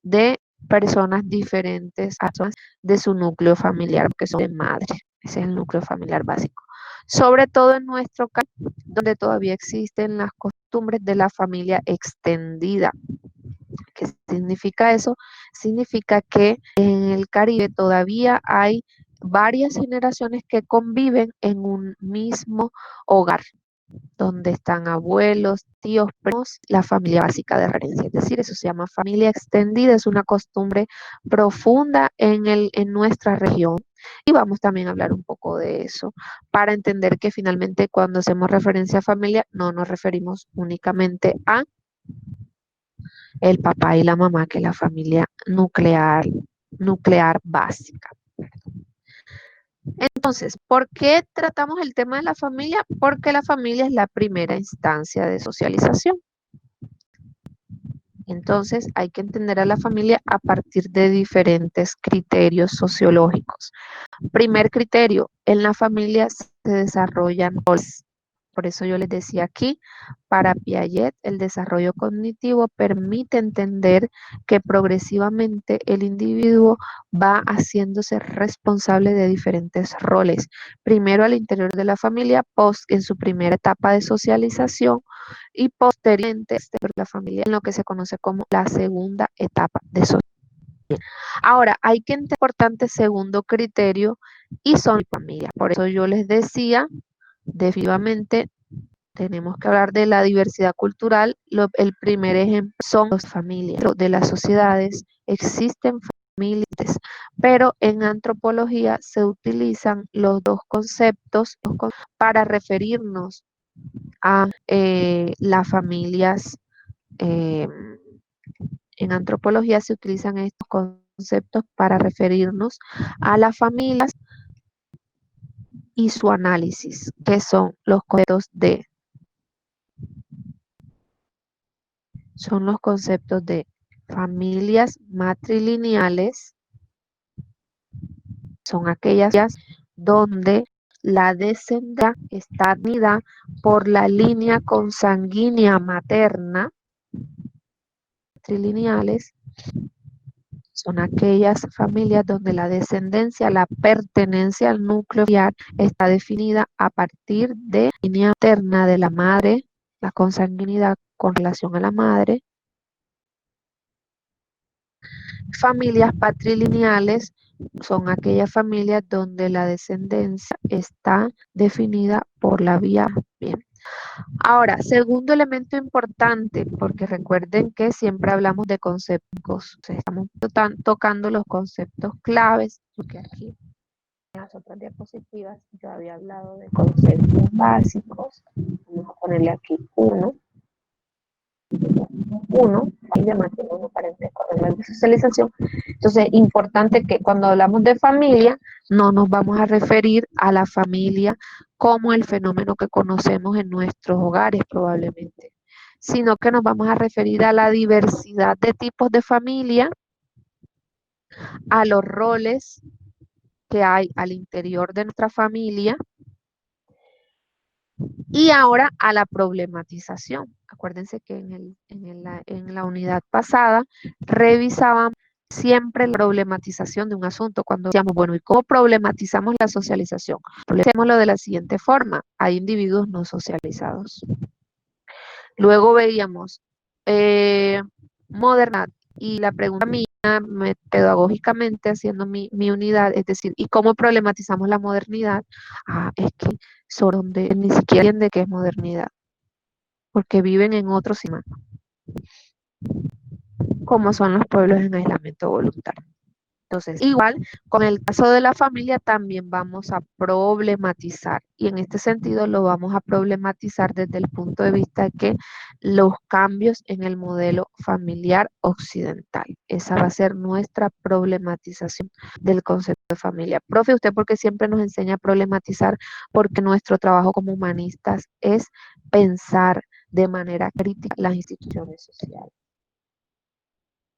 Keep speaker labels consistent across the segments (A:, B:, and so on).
A: de personas diferentes de su núcleo familiar, que son de madre. Ese es el núcleo familiar básico. Sobre todo en nuestro caso, donde todavía existen las costumbres de la familia extendida. ¿Qué significa eso? Significa que en el Caribe todavía hay varias generaciones que conviven en un mismo hogar, donde están abuelos, tíos, primos, la familia básica de referencia. Es decir, eso se llama familia extendida, es una costumbre profunda en nuestra región. Y vamos también a hablar un poco de eso para entender que finalmente cuando hacemos referencia a familia no nos referimos únicamente a el papá y la mamá, que es la familia nuclear básica. Entonces, ¿por qué tratamos el tema de la familia? Porque la familia es la primera instancia de socialización. Entonces, hay que entender a la familia a partir de diferentes criterios sociológicos. Primer criterio, en la familia se desarrollan roles. Por eso yo les decía aquí, para Piaget, el desarrollo cognitivo permite entender que progresivamente el individuo va haciéndose responsable de diferentes roles. Primero al interior de la familia, en su primera etapa de socialización y posteriormente la familia en lo que se conoce como la segunda etapa de socialización. Ahora, hay que entender importante segundo criterio y son familias. Por eso yo les decía, definitivamente tenemos que hablar de la diversidad cultural. El primer ejemplo son las familias. De las sociedades existen familias, pero en antropología se utilizan los dos conceptos para referirnos a las familias. En antropología se utilizan estos conceptos para referirnos a las familias y su análisis, que son los conceptos de familias matrilineales, son aquellas donde la descendencia está unida por la línea consanguínea materna. Matrilineales son aquellas familias donde la descendencia, la pertenencia al núcleo familiar está definida a partir de la línea materna de la madre, la consanguinidad con relación a la madre. Familias patrilineales son aquellas familias donde la descendencia está definida por la vía. Bien. Ahora, segundo elemento importante, porque recuerden que siempre hablamos de conceptos, estamos tocando los conceptos claves, porque aquí en las otras diapositivas yo había hablado de conceptos básicos. Vamos a ponerle aquí uno, y de matrimonio, parentesco, reglas de socialización. Entonces, importante que cuando hablamos de familia, no nos vamos a referir a la familia como el fenómeno que conocemos en nuestros hogares probablemente, sino que nos vamos a referir a la diversidad de tipos de familia, a los roles que hay al interior de nuestra familia y ahora a la problematización. Acuérdense que en la unidad pasada revisábamos siempre la problematización de un asunto. Cuando decíamos, bueno, ¿y cómo problematizamos la socialización? Hacemoslo de la siguiente forma. Hay individuos no socializados. Luego veíamos modernidad y la pregunta mía, pedagógicamente haciendo mi unidad, es decir, ¿y cómo problematizamos la modernidad? Es que son donde ni siquiera entienden qué es modernidad, porque viven en otros sistemas, como son los pueblos en aislamiento voluntario. Entonces, igual, con el caso de la familia también vamos a problematizar, y en este sentido lo vamos a problematizar desde el punto de vista de que los cambios en el modelo familiar occidental. Esa va a ser nuestra problematización del concepto de familia. Profe, ¿usted por qué siempre nos enseña a problematizar? Porque nuestro trabajo como humanistas es pensar de manera crítica las instituciones sociales.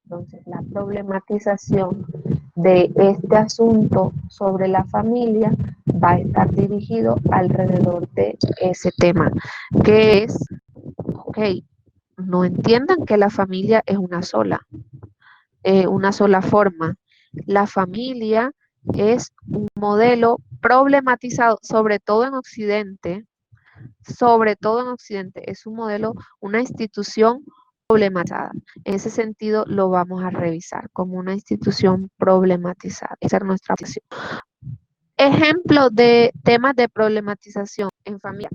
A: Entonces, la problematización de este asunto sobre la familia va a estar dirigido alrededor de ese tema, que es, ok, no entiendan que la familia es una sola. una sola forma. La familia es un modelo problematizado, sobre todo en Occidente, es un modelo, una institución problematizada. En ese sentido, lo vamos a revisar como una institución problematizada. Esa es nuestra posición. Ejemplo de temas de problematización en familia.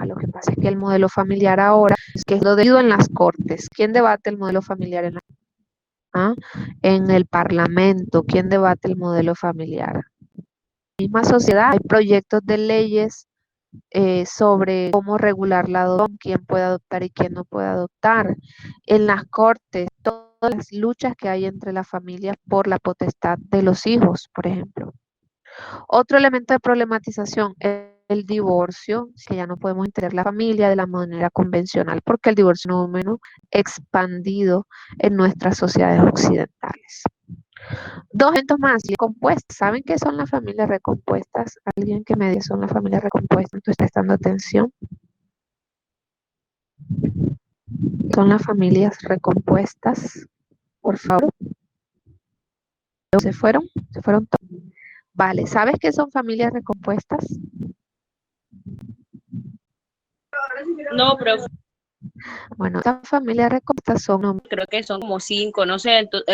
A: Lo que pasa es que el modelo familiar ahora, es que es lo decidido en las cortes. ¿Quién debate el modelo familiar ¿Ah? En el Parlamento? ¿Quién debate el modelo familiar? En la misma sociedad hay proyectos de leyes sobre cómo regular la adopción, quién puede adoptar y quién no puede adoptar. En las cortes, todas las luchas que hay entre las familias por la potestad de los hijos, por ejemplo. Otro elemento de problematización es el divorcio, que ya no podemos integrar la familia de la manera convencional, porque el divorcio es un fenómeno expandido en nuestras sociedades occidentales. Dos elementos más, recompuestas. ¿Saben qué son las familias recompuestas? Alguien que me diga son las familias recompuestas. ¿Tú estás prestando atención? Son las familias recompuestas. Por favor. ¿Se fueron? ¿Se fueron todos? Vale. ¿Sabes qué son familias recompuestas?
B: No, pero
A: Bueno, estas familias recompuestas son...
B: creo que son como 5, no sé, los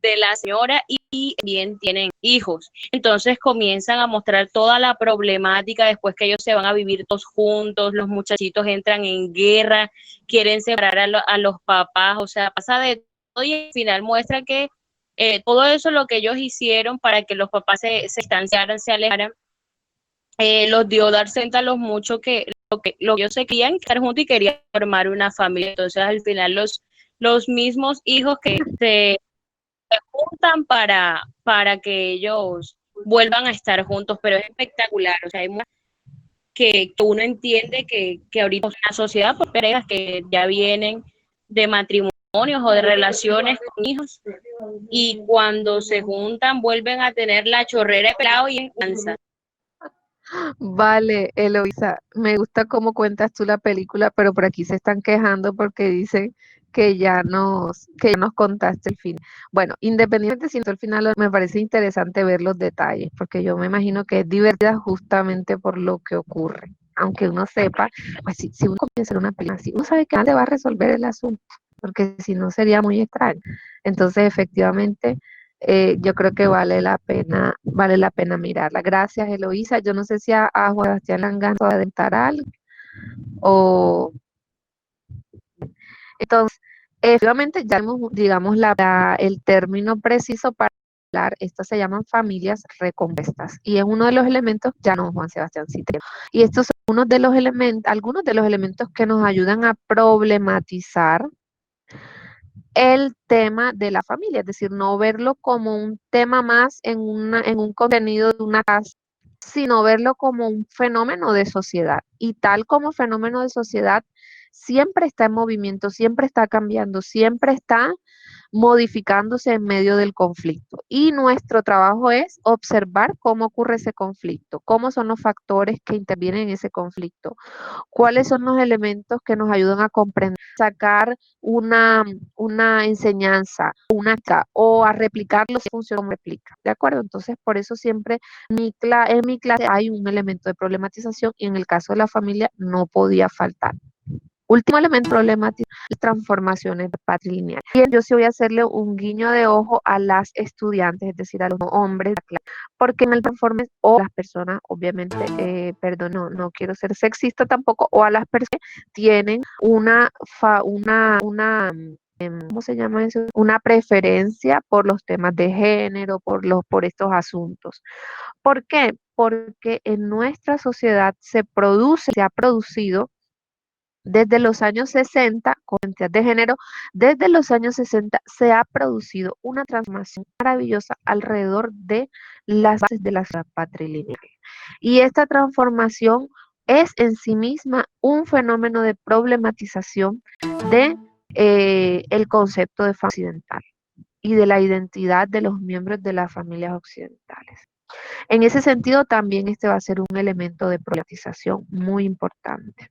B: de la señora y bien tienen hijos. Entonces comienzan a mostrar toda la problemática después que ellos se van a vivir todos juntos, los muchachitos entran en guerra, quieren separar a los papás, o sea, pasa de todo y al final muestra que todo eso lo que ellos hicieron para que los papás se distanciaran, se alejaran, los dio dar cuenta a los muchos que lo que ellos se querían estar juntos y querían formar una familia. Entonces al final los mismos hijos que se juntan para que ellos vuelvan a estar juntos, pero es espectacular, o sea, hay que uno entiende que ahorita es una sociedad por parejas que ya vienen de matrimonios o de relaciones con hijos y cuando se juntan vuelven a tener la chorrera de pelado y en panza.
A: Vale, Eloisa, me gusta cómo cuentas tú la película, pero por aquí se están quejando porque dicen que ya nos contaste el fin. Bueno, independientemente si no el final, me parece interesante ver los detalles, porque yo me imagino que es divertida justamente por lo que ocurre. Aunque uno sepa, pues si uno comienza en una película así, uno sabe que nadie va a resolver el asunto, porque si no sería muy extraño. Entonces, efectivamente, yo creo que vale la pena mirarla. Gracias, Eloísa. Yo no sé si a Juan Sebastián le han ganado a adentar algo o entonces, efectivamente ya hemos, digamos, el término preciso para hablar, estas se llaman familias recompuestas y es uno de los elementos, ya no Juan Sebastián Citero, y estos son unos de los elementos, algunos de los elementos que nos ayudan a problematizar el tema de la familia, es decir, no verlo como un tema más en un contenido de una casa, sino verlo como un fenómeno de sociedad. Y tal como fenómeno de sociedad, siempre está en movimiento, siempre está cambiando, siempre está modificándose en medio del conflicto. Y nuestro trabajo es observar cómo ocurre ese conflicto, cómo son los factores que intervienen en ese conflicto, cuáles son los elementos que nos ayudan a comprender, sacar una enseñanza, o a replicarlo si funciona como replica, ¿de acuerdo? Entonces, por eso siempre en mi clase hay un elemento de problematización y en el caso de la familia no podía faltar. Último elemento problemático, las transformaciones patrilineales. Y yo sí voy a hacerle un guiño de ojo a las estudiantes, es decir, a los hombres, porque en el transforme o las personas, obviamente, perdón, no quiero ser sexista tampoco, o a las personas que tienen ¿cómo se llama eso? Una preferencia por los temas de género, por estos asuntos. ¿Por qué? Porque en nuestra sociedad se ha producido desde los años 60, con identidad de género, desde los años 60 se ha producido una transformación maravillosa alrededor de las bases de la sociedad patrilineal. Y esta transformación es en sí misma un fenómeno de problematización de el concepto de familia occidental y de la identidad de los miembros de las familias occidentales. En ese sentido, también este va a ser un elemento de problematización muy importante.